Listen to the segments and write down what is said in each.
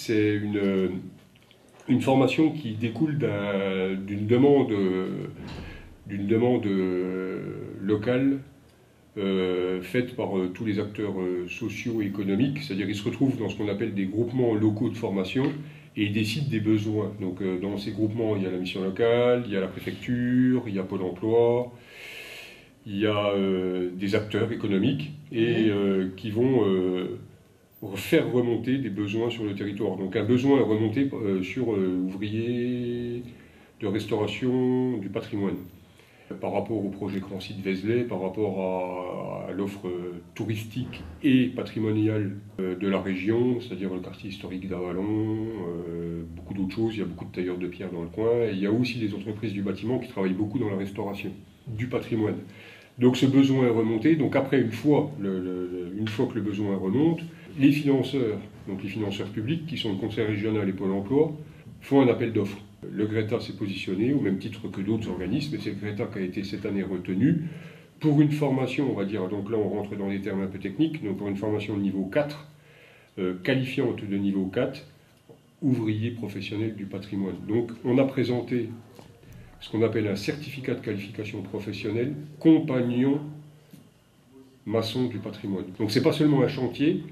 c'est une formation qui découle d'une demande locale faite par tous les acteurs sociaux et économiques, c'est-à-dire qu'ils se retrouvent dans ce qu'on appelle des groupements locaux de formation et ils décident des besoins. Donc dans ces groupements, il y a la mission locale, il y a la préfecture, il y a Pôle emploi, il y a des acteurs économiques et qui vont faire remonter des besoins sur le territoire. Donc un besoin est remonté sur ouvriers de restauration du patrimoine. Par rapport au projet Grand Site Vézelay, par rapport à l'offre touristique et patrimoniale de la région, c'est-à-dire le quartier historique d'Avallon, beaucoup d'autres choses, il y a beaucoup de tailleurs de pierre dans le coin, et il y a aussi des entreprises du bâtiment qui travaillent beaucoup dans la restauration du patrimoine. Donc ce besoin est remonté, donc après une fois que le besoin remonte, les financeurs, donc les financeurs publics, qui sont le Conseil régional et Pôle emploi, font un appel d'offres. Le GRETA s'est positionné, au même titre que d'autres organismes, et c'est le GRETA qui a été cette année retenu pour une formation, on va dire, donc là on rentre dans des termes un peu techniques, donc pour une formation de niveau 4, qualifiante de niveau 4, ouvrier professionnel du patrimoine. Donc on a présenté ce qu'on appelle un certificat de qualification professionnelle, compagnon maçon du patrimoine. Donc c'est pas seulement un chantier,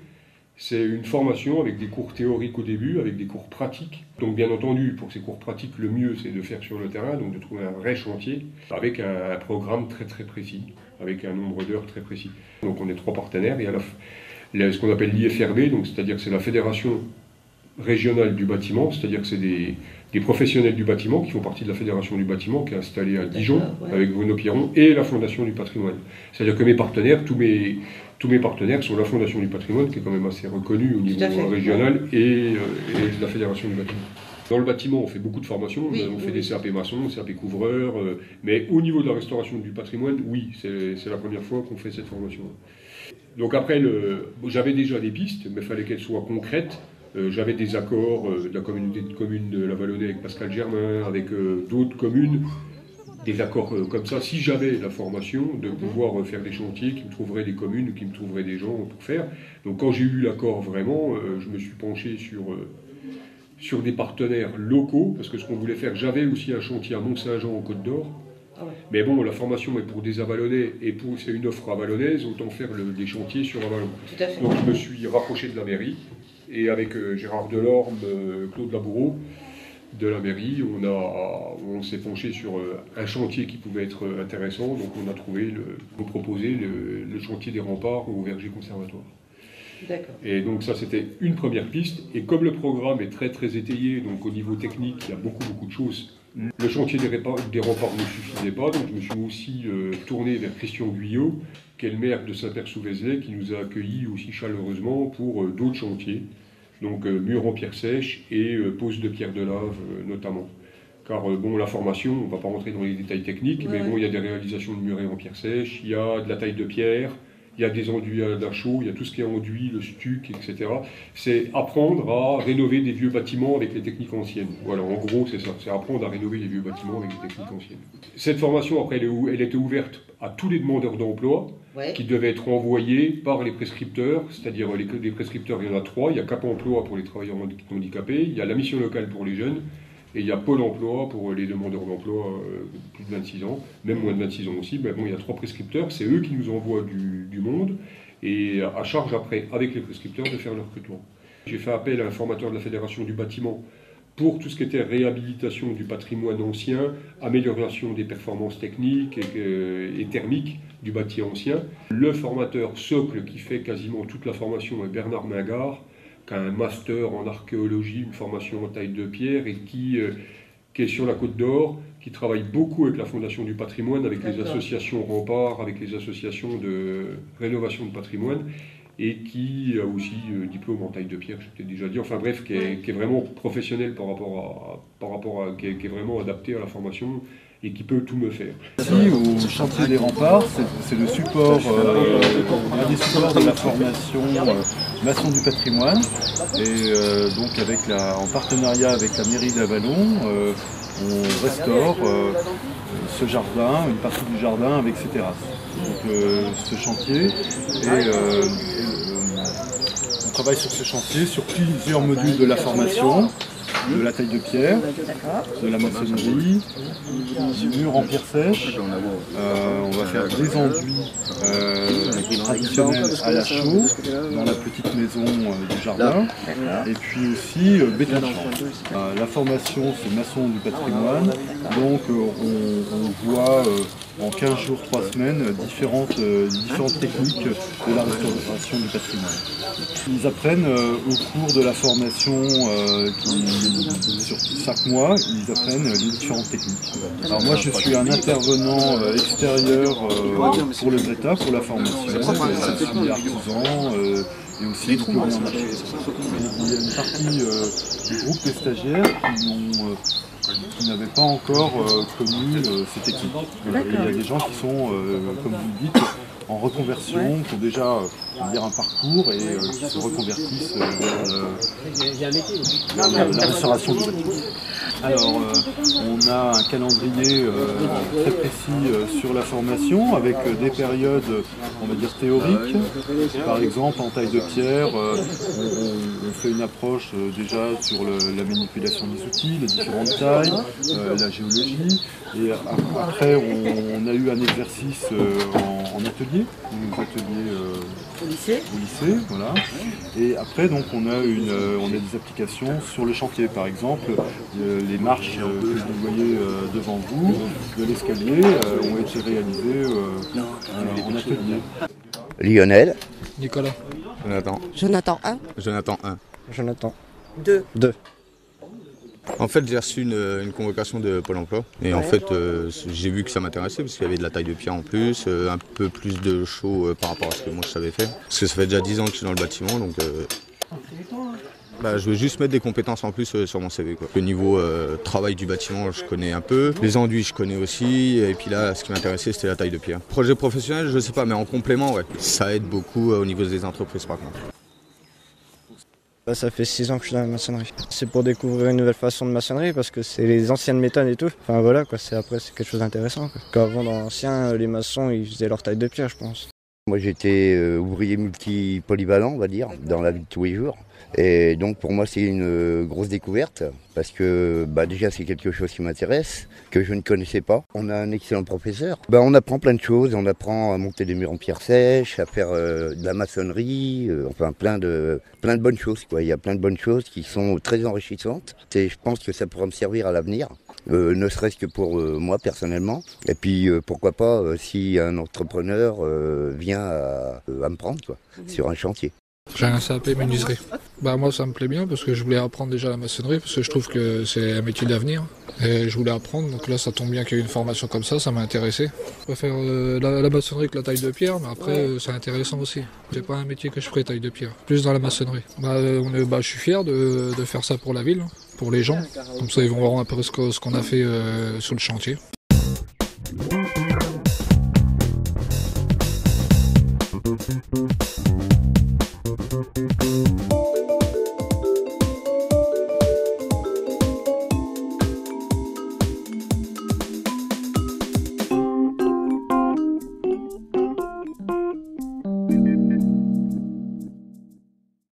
c'est une formation avec des cours théoriques au début, avec des cours pratiques. Donc bien entendu, pour ces cours pratiques, le mieux c'est de faire sur le terrain, donc de trouver un vrai chantier, avec un programme très très précis, avec un nombre d'heures très précis. Donc on est 3 partenaires, il y a ce qu'on appelle l'IFRB, donc c'est-à-dire que c'est la Fédération régionale du bâtiment, c'est-à-dire que c'est des professionnels du bâtiment qui font partie de la Fédération du bâtiment qui est installée à Dijon, avec Bruno Piron, et la Fondation du patrimoine. C'est-à-dire que mes partenaires, tous mes partenaires sont la Fondation du patrimoine, qui est quand même assez reconnue au niveau régional, et la Fédération du bâtiment. Dans le bâtiment, on fait beaucoup de formations, on fait des CAP maçons, CAP couvreurs, mais au niveau de la restauration du patrimoine, oui, c'est la première fois qu'on fait cette formation. Donc après, j'avais déjà des pistes, mais il fallait qu'elles soient concrètes. J'avais des accords de la communauté de communes de la Vallonnais avec Pascal Germain, avec d'autres communes, des accords comme ça. Si j'avais la formation, de pouvoir faire des chantiers qui me trouveraient des communes, qui me trouveraient des gens pour faire. Donc quand j'ai eu l'accord vraiment, je me suis penché sur des partenaires locaux, parce que ce qu'on voulait faire, j'avais aussi un chantier à Mont-Saint-Jean en Côte d'Or. Mais bon, la formation est pour des Avallonnais et c'est une offre avallonaise, autant faire des chantiers sur Avallon. Donc je me suis rapproché de la mairie. Et avec Gérard Delorme, Claude Laboureau de la mairie, on s'est penché sur un chantier qui pouvait être intéressant. Donc on a proposé le chantier des remparts au Verger Conservatoire. Et donc ça c'était une première piste. Et comme le programme est très très étayé, donc au niveau technique, il y a beaucoup de choses. Le chantier des remparts ne suffisait pas, donc je me suis aussi tourné vers Christian Guyot, qui est le maire de Saint-Père-sous-Vézelay, qui nous a accueillis aussi chaleureusement pour d'autres chantiers. Donc murs en pierre sèche et pose de pierre de lave notamment. Car bon, la formation, on ne va pas rentrer dans les détails techniques, mais bon, il y a des réalisations de murets en pierre sèche, il y a de la taille de pierre, il y a des enduits à chaud, il y a tout ce qui est enduit, le stuc, etc. C'est apprendre à rénover des vieux bâtiments avec les techniques anciennes. Voilà, en gros, c'est ça, c'est apprendre à rénover les vieux bâtiments avec les techniques anciennes. Cette formation, après, elle était ouverte à tous les demandeurs d'emploi, qui devaient être envoyés par les prescripteurs, c'est-à-dire les prescripteurs, il y en a 3, il y a Cap Emploi pour les travailleurs handicapés, il y a la mission locale pour les jeunes, et il y a Pôle emploi pour les demandeurs d'emploi plus de 26 ans, même moins de 26 ans aussi. Mais bon, il y a 3 prescripteurs, c'est eux qui nous envoient du monde, et à charge après, avec les prescripteurs, de faire le recrutement. J'ai fait appel à un formateur de la Fédération du bâtiment pour tout ce qui était réhabilitation du patrimoine ancien, amélioration des performances techniques et thermiques du bâti ancien. Le formateur socle qui fait quasiment toute la formation est Bernard Mingard, qui a un master en archéologie, une formation en taille de pierre et qui est sur la Côte d'Or, qui travaille beaucoup avec la Fondation du patrimoine, avec les associations remparts, avec les associations de rénovation de patrimoine, et qui a aussi diplôme en taille de pierre, je t'ai déjà dit, enfin bref, qui est vraiment professionnel qui est vraiment adapté à la formation et qui peut tout me faire. Ici, au chantier des remparts, c'est le support, un des supports de la formation maçon du patrimoine, et donc en partenariat avec la mairie d'Avallon, on restaure ce jardin, une partie du jardin avec ses terrasses. Donc ce chantier est On travaille sur ce chantier, sur plusieurs modules de la formation, de la taille de pierre, de la maçonnerie, du mur en pierre sèche. On va faire des enduits traditionnels à la chaux dans la petite maison du jardin. Et puis aussi béton de champ. La formation, c'est maçon du patrimoine. Donc on voit en 15 jours, 3 semaines, différentes techniques de la restauration du patrimoine. Ils apprennent au cours de la formation sur 5 mois, ils apprennent les différentes techniques. Alors moi je suis un intervenant extérieur pour le Greta, pour la formation. Je suis artisan et aussi diplômé en archi. Il y a une partie du groupe des stagiaires qui n'avaient pas encore connu cette technique. Il y a des gens qui sont, comme vous le dites, en reconversion, qui ont déjà un parcours et qui se reconvertissent vers la restauration du bâtiment. Alors, on a un calendrier très précis sur la formation avec des périodes, on va dire, théoriques. Par exemple, en taille de pierre, on fait une approche déjà sur la manipulation des outils, les différentes tailles, la géologie. Et après, on a eu un exercice en atelier, au lycée, voilà. Et après, donc, on a des applications sur le chantier, par exemple, les marches que vous voyez devant vous, de l'escalier, ont été réalisées en atelier. Lionel. Nicolas. Jonathan. Jonathan 1. Jonathan 1. Jonathan 2. En fait, j'ai reçu une convocation de Pôle emploi. Et en fait, j'ai vu que ça m'intéressait parce qu'il y avait de la taille de pierre en plus, un peu plus de chaud par rapport à ce que moi je savais faire. Parce que ça fait déjà 10 ans que je suis dans le bâtiment, donc je veux juste mettre des compétences en plus sur mon CV, quoi. Le niveau travail du bâtiment, je connais un peu. Les enduits, je connais aussi. Et puis là, ce qui m'intéressait, c'était la taille de pierre. Projet professionnel, je sais pas, mais en complément, ouais. Ça aide beaucoup au niveau des entreprises, par contre. Ça fait 6 ans que je suis dans la maçonnerie. C'est pour découvrir une nouvelle façon de maçonnerie parce que c'est les anciennes méthodes et tout. Enfin voilà, quoi, c'est quelque chose d'intéressant. Avant, dans l'ancien, les maçons, ils faisaient leur taille de pierre, je pense. Moi j'étais ouvrier multi-polyvalent, on va dire, dans la vie de tous les jours. Et donc pour moi c'est une grosse découverte parce que déjà c'est quelque chose qui m'intéresse, que je ne connaissais pas. On a un excellent professeur. On apprend plein de choses, on apprend à monter des murs en pierre sèche, à faire de la maçonnerie, enfin plein de bonnes choses, quoi. Il y a plein de bonnes choses qui sont très enrichissantes. Et je pense que ça pourra me servir à l'avenir. Ne serait-ce que pour moi personnellement. Et puis pourquoi pas si un entrepreneur vient à me prendre, quoi, sur un chantier. J'ai un CAP menuiserie. Moi ça me plaît bien parce que je voulais apprendre déjà la maçonnerie parce que je trouve que c'est un métier d'avenir. Et je voulais apprendre, donc là ça tombe bien qu'il y ait une formation comme ça m'a intéressé. Je préfère la maçonnerie que la taille de pierre, mais après c'est intéressant aussi. C'est pas un métier que je ferais taille de pierre, plus dans la maçonnerie. Je suis fier de faire ça pour la ville, pour les gens. Comme ça ils vont voir un peu ce qu'on a fait sur le chantier.